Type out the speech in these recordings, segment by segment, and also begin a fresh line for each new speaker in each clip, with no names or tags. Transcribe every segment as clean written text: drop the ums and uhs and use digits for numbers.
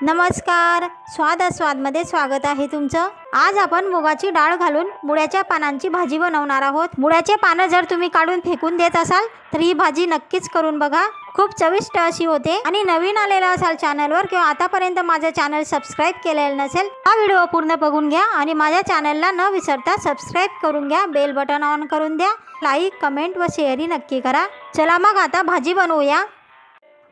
नमस्कार, स्वादमध्ये स्वागत आहे तुमचं। आज आपण मुगाची डाळ घालून मुळ्याच्या पानांची भाजी बनवणार आहोत। मुळ्याचे पानं जर तुम्ही काढून फेकून देत असाल तर ही भाजी नक्कीच करून बघा, खूप चविष्ट अशी होते। आणि नवीन आलेला असाल चॅनलवर किंवा आतापर्यंत माझे चॅनल सबस्क्राइब केलेले नसेल, हा व्हिडिओ पूर्ण बघून घ्या आणि माझ्या चॅनलला न विसरता सबस्क्राइब करून घ्या, बेल बटन ऑन करून द्या, लाईक कमेंट व शेअर नक्की करा। चला मग आता भाजी बनवूया।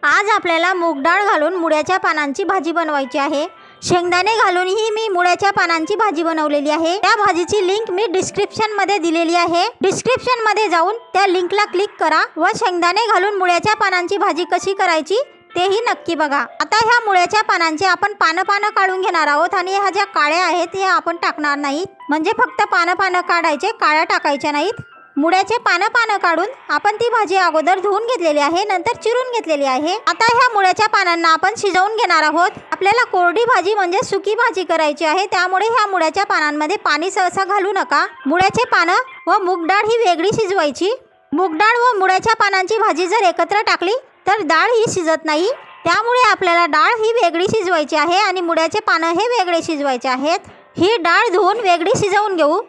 आज आपल्याला मूग डाळ घालून मुळ्याच्या पानांची भाजी बनवायची आहे। शेंगदाणे घालून ही मी मुळ्याच्या पानांची भाजी बनवलेली आहे। त्या भाजीची लिंक मी डिस्क्रिप्शन मध्ये दिलेली आहे। डिस्क्रिप्शन मध्ये जाऊन त्या लिंकला क्लिक करा व शेंगदाणे घालून मुळ्याच्या पानांची भाजी कशी करायची तेही नक्की बघा। आता ह्या मुळ्याच्या पानांचे आपण पानं काढून घेणार आहोत आणि ह्या ज्या काळ्या आहेत हे आपण टाकणार नाहीत, म्हणजे फक्त पानं काढायचे, काळ्या टाकायच्या नाहीत। मुळ्याचे पानं काढून आपण ती भाजी अगोदर धुवून घेतलेली आहे, नंतर चिरून घेतलेली आहे। आता ह्या मुळ्याच्या पानांना आपण शिजवून घेणार आहोत। आपल्याला कोरडी भाजी म्हणजे सुकी भाजी करायची आहे, त्यामुळे ह्या मुळ्याच्या पानांमध्ये पाणी सहसा घालू नका। मुळ्याचे पानं व मूग डाळ ही वेगळी शिजवायची। मूग डाळ व मुळ्याच्या पानांची भाजी जर एकत्र टाकली तर डाळ ही शिजत नाही, त्यामुळे आपल्याला डाळ ही वेगळी शिजवायची आहे आणि मुळ्याचे पानं हे वेगळे शिजवायचे आहेत। ही डाळ धुवून वेगळी शिजवून घेऊ।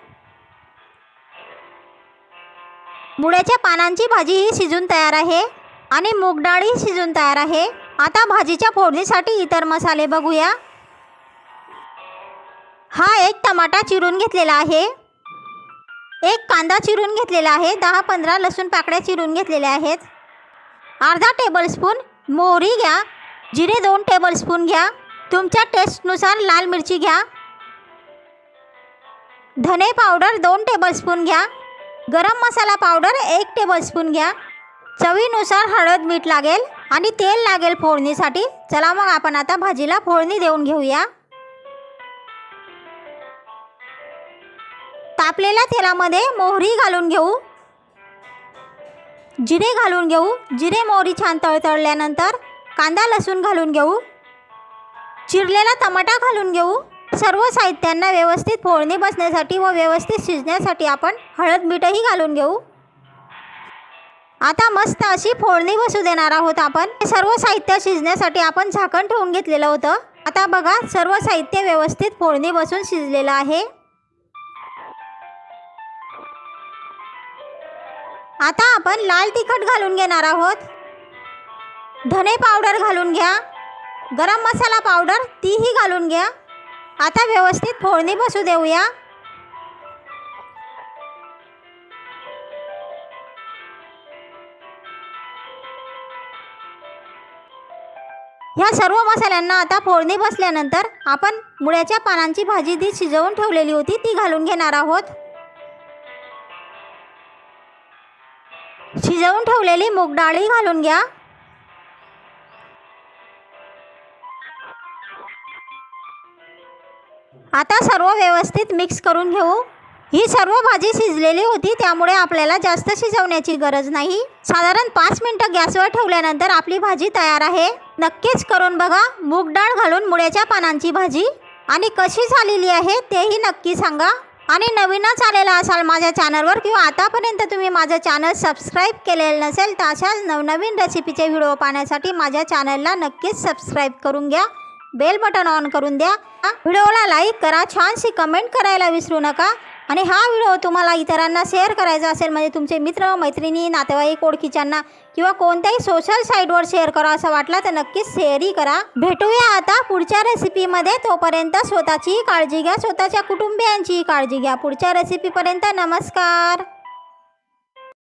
मुळ्याच्या पानांची भाजी ही शिजून तयार आहे आणि मूग डाळ ही शिजून तयार आहे। आता भाजीच्या फोडणीसाठी इतर मसाले बघूया। हा एक टमाटा चिरून घेतलेला आहे, एक कांदा चिरून घेतलेला आहे, 10-15 लसूण पाकळ्या चिरून घेतलेल्या आहेत, अर्धा टेबलस्पून मोहरी घ्या, जिरे 2 टेबलस्पून घ्या, तुमच्या टेस्टनुसार लाल मिरची घ्या, धने पावडर 2 टेबलस्पून घ्या, गरम मसाला पावडर 1 टेबलस्पून घ्या, चवीनुसार हळद मीठ लागेल आणि तेल लागेल फोडणीसाठी। चला मग आपण आता भाजीला फोडणी देऊन घेऊया। तापलेल्या तेलामध्ये मोहरी घालून घेऊ, जिरे घालून घेऊ। जिरे मोहरी छान तळतळल्यानंतर कांदा लसूण घालून घेऊ, चिरलेला टमाटा घालून घेऊ। सर्व साहित्यांना व्यवस्थित फोडणी बसण्यासाठी व व्यवस्थित शिजण्यासाठी आपण हळद मीठही घालून घेऊ। आता मस्त अशी फोडणी बसू देणार आहोत आपण। सर्व साहित्य शिजण्यासाठी आपण झाकण ठेवून घेतलेलं होतं। आता बघा, सर्व साहित्य व्यवस्थित फोडणी बसून शिजलेलं आहे। आता आपण लाल तिखट घालून घेणार आहोत, धने पावडर घालून घ्या, गरम मसाला पावडर तीही घालून घ्या। आता व्यवस्थित फोडणी बसू देऊया। ह्या सर्व मसाल्यांना आता फोडणी बसल्यानंतर आपण मुळ्याच्या पानांची भाजी जी शिजवून ठेवलेली होती ती घालून घेणार आहोत। शिजवून ठेवलेली मूग डाळी घालून घ्या। आता सर्व व्यवस्थित मिक्स करून घेऊ। ही सर्व भाजी शिजलेली होती, त्यामुळे आपल्याला जास्त शिजवण्याची गरज नाही। साधारण 5 मिनिटं गॅसवर ठेवल्यानंतर आपली भाजी तयार आहे। नक्कीच करून बघा मूग डाळ घालून मुळ्याच्या पानांची भाजी, आणि कशी झालेली आहे तेही नक्की सांगा। आणि नवीनच आलेला असाल माझ्या चॅनलवर किंवा आतापर्यंत तुम्ही माझं चॅनल सबस्क्राइब केलेलं नसेल तर अशाच नवनवीन रेसिपीचे व्हिडिओ पाहण्यासाठी माझ्या चॅनलला नक्कीच सबस्क्राइब करून घ्या, बेल बटन ऑन करून द्या, व्हिडिओला लाईक करा, छानशी कमेंट करायला विसरू नका। आणि हा व्हिडिओ तुम्हाला इतरांना शेअर करायचा असेल म्हणजे तुमचे मित्र मैत्रिणी नातेवाईक ओळखीच्यांना किंवा कोणत्याही सोशल साईटवर शेअर करा असं वाटलं तर नक्कीच शेअरही करा। भेटूया आता पुढच्या रेसिपीमध्ये। तोपर्यंत स्वतःचीही काळजी घ्या, स्वतःच्या कुटुंबियांचीही काळजी घ्या। पुढच्या रेसिपीपर्यंत नमस्कार।